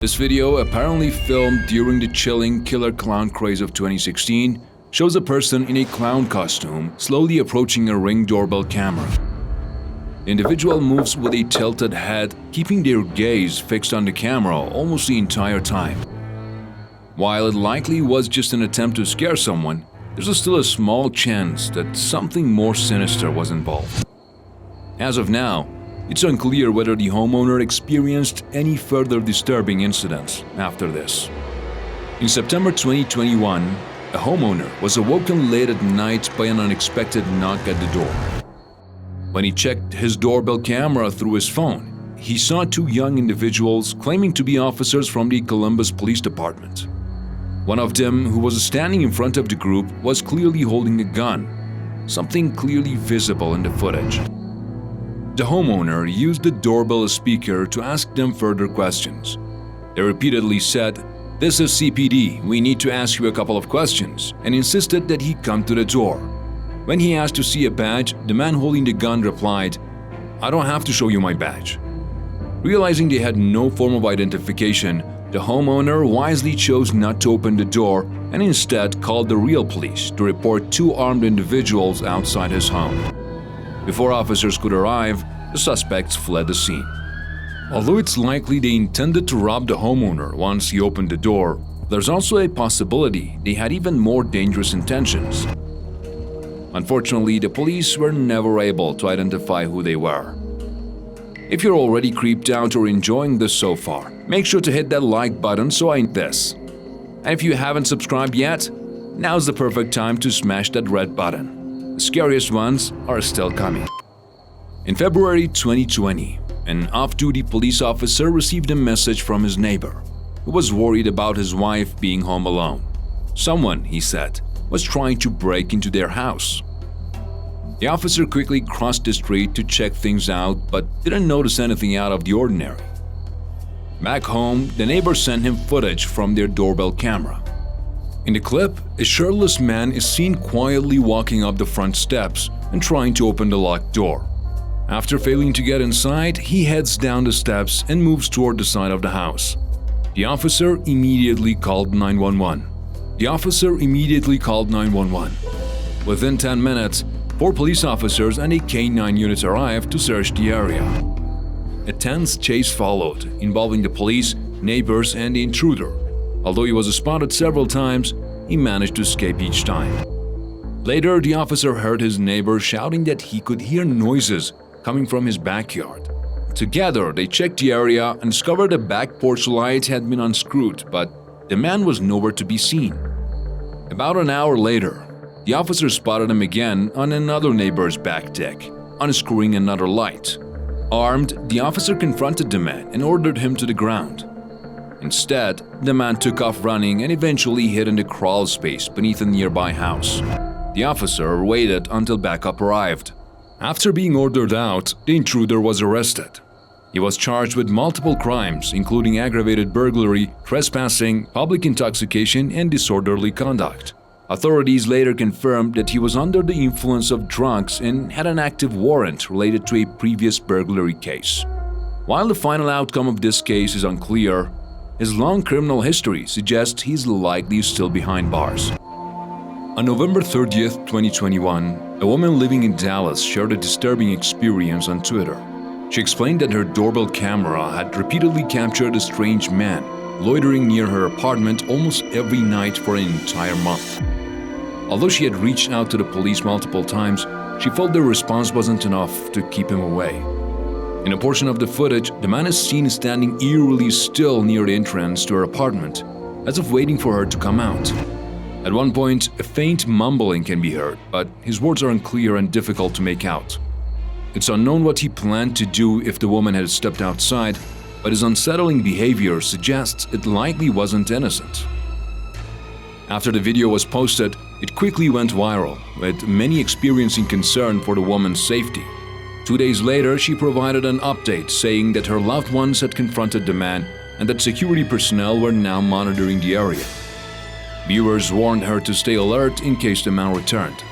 This video, apparently filmed during the chilling killer clown craze of 2016, shows a person in a clown costume slowly approaching a Ring doorbell camera. The individual moves with a tilted head, keeping their gaze fixed on the camera almost the entire time. While it likely was just an attempt to scare someone, there's still a small chance that something more sinister was involved. As of now, it's unclear whether the homeowner experienced any further disturbing incidents after this. In September 2021, a homeowner was awoken late at night by an unexpected knock at the door. When he checked his doorbell camera through his phone, he saw two young individuals claiming to be officers from the Columbus Police Department. One of them, who was standing in front of the group, was clearly holding a gun, something clearly visible in the footage. The homeowner used the doorbell speaker to ask them further questions. They repeatedly said, "This is CPD, we need to ask you a couple of questions," and insisted that he come to the door. When he asked to see a badge, the man holding the gun replied, "I don't have to show you my badge." Realizing they had no form of identification, the homeowner wisely chose not to open the door and instead called the real police to report two armed individuals outside his home. Before officers could arrive, the suspects fled the scene. Although it's likely they intended to rob the homeowner once he opened the door, there's also a possibility they had even more dangerous intentions. Unfortunately, the police were never able to identify who they were. If you're already creeped out or enjoying this so far, make sure to hit that like button so I know this. And if you haven't subscribed yet, now's the perfect time to smash that red button. The scariest ones are still coming. In February 2020, an off-duty police officer received a message from his neighbor, who was worried about his wife being home alone. Someone, he said, was trying to break into their house. The officer quickly crossed the street to check things out, but didn't notice anything out of the ordinary. Back home, the neighbor sent him footage from their doorbell camera. In the clip, a shirtless man is seen quietly walking up the front steps and trying to open the locked door. After failing to get inside, he heads down the steps and moves toward the side of the house. The officer immediately called 911. Within 10 minutes, 4 police officers and a K-9 unit arrived to search the area. A tense chase followed, involving the police, neighbors, and the intruder. Although he was spotted several times, he managed to escape each time. Later, the officer heard his neighbor shouting that he could hear noises coming from his backyard. Together, they checked the area and discovered the back porch light had been unscrewed, but the man was nowhere to be seen. About an hour later, the officer spotted him again on another neighbor's back deck, unscrewing another light. Armed, the officer confronted the man and ordered him to the ground. Instead, the man took off running and eventually hid in the crawl space beneath a nearby house. The officer waited until backup arrived. After being ordered out, the intruder was arrested. He was charged with multiple crimes, including aggravated burglary, trespassing, public intoxication, and disorderly conduct. Authorities later confirmed that he was under the influence of drugs and had an active warrant related to a previous burglary case. While the final outcome of this case is unclear, his long criminal history suggests he's likely still behind bars. On November 30th, 2021, a woman living in Dallas shared a disturbing experience on Twitter. She explained that her doorbell camera had repeatedly captured a strange man loitering near her apartment almost every night for an entire month. Although she had reached out to the police multiple times, she felt their response wasn't enough to keep him away. In a portion of the footage, the man is seen standing eerily still near the entrance to her apartment, as if waiting for her to come out. At one point, a faint mumbling can be heard, but his words are unclear and difficult to make out. It's unknown what he planned to do if the woman had stepped outside, but his unsettling behavior suggests it likely wasn't innocent. After the video was posted, it quickly went viral, with many experiencing concern for the woman's safety. 2 days later, she provided an update saying that her loved ones had confronted the man and that security personnel were now monitoring the area. Viewers warned her to stay alert in case the man returned.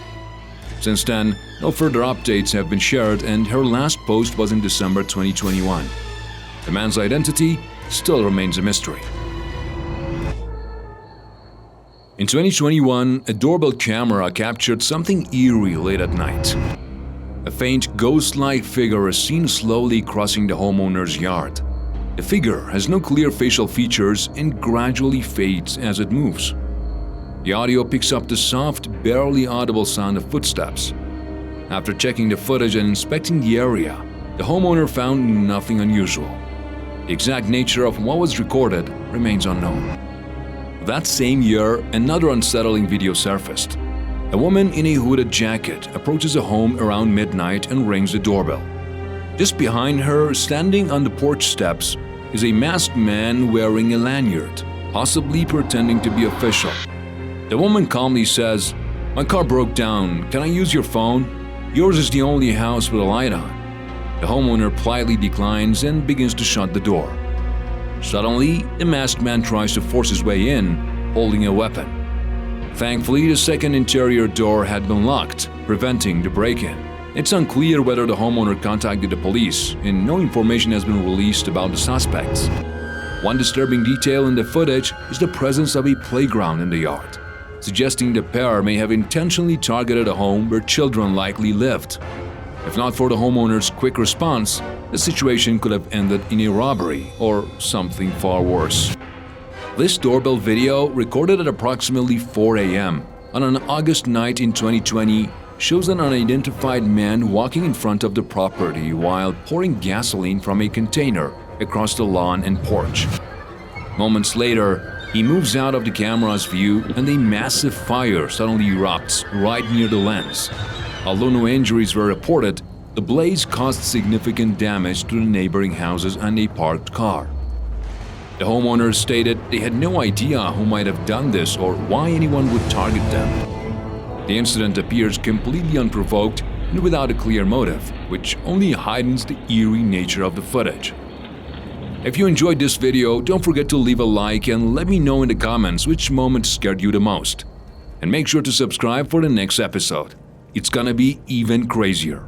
Since then, no further updates have been shared, and her last post was in December 2021. The man's identity still remains a mystery. In 2021, a doorbell camera captured something eerie late at night. A faint ghost-like figure is seen slowly crossing the homeowner's yard. The figure has no clear facial features and gradually fades as it moves. The audio picks up the soft, barely audible sound of footsteps. After checking the footage and inspecting the area, the homeowner found nothing unusual. The exact nature of what was recorded remains unknown. That same year, another unsettling video surfaced. A woman in a hooded jacket approaches a home around midnight and rings the doorbell. Just behind her, standing on the porch steps, is a masked man wearing a lanyard, possibly pretending to be official. The woman calmly says, "My car broke down. Can I use your phone? Yours is the only house with a light on." The homeowner politely declines and begins to shut the door. Suddenly, the masked man tries to force his way in, holding a weapon. Thankfully, the second interior door had been locked, preventing the break-in. It's unclear whether the homeowner contacted the police, and no information has been released about the suspects. One disturbing detail in the footage is the presence of a playground in the yard, suggesting the pair may have intentionally targeted a home where children likely lived. If not for the homeowner's quick response, the situation could have ended in a robbery or something far worse. This doorbell video, recorded at approximately 4 a.m. on an August night in 2020, shows an unidentified man walking in front of the property while pouring gasoline from a container across the lawn and porch. Moments later, he moves out of the camera's view and a massive fire suddenly erupts right near the lens. Although no injuries were reported, the blaze caused significant damage to the neighboring houses and a parked car. The homeowners stated they had no idea who might have done this or why anyone would target them. The incident appears completely unprovoked and without a clear motive, which only heightens the eerie nature of the footage. If you enjoyed this video, don't forget to leave a like and let me know in the comments which moment scared you the most. And make sure to subscribe for the next episode. It's gonna be even crazier.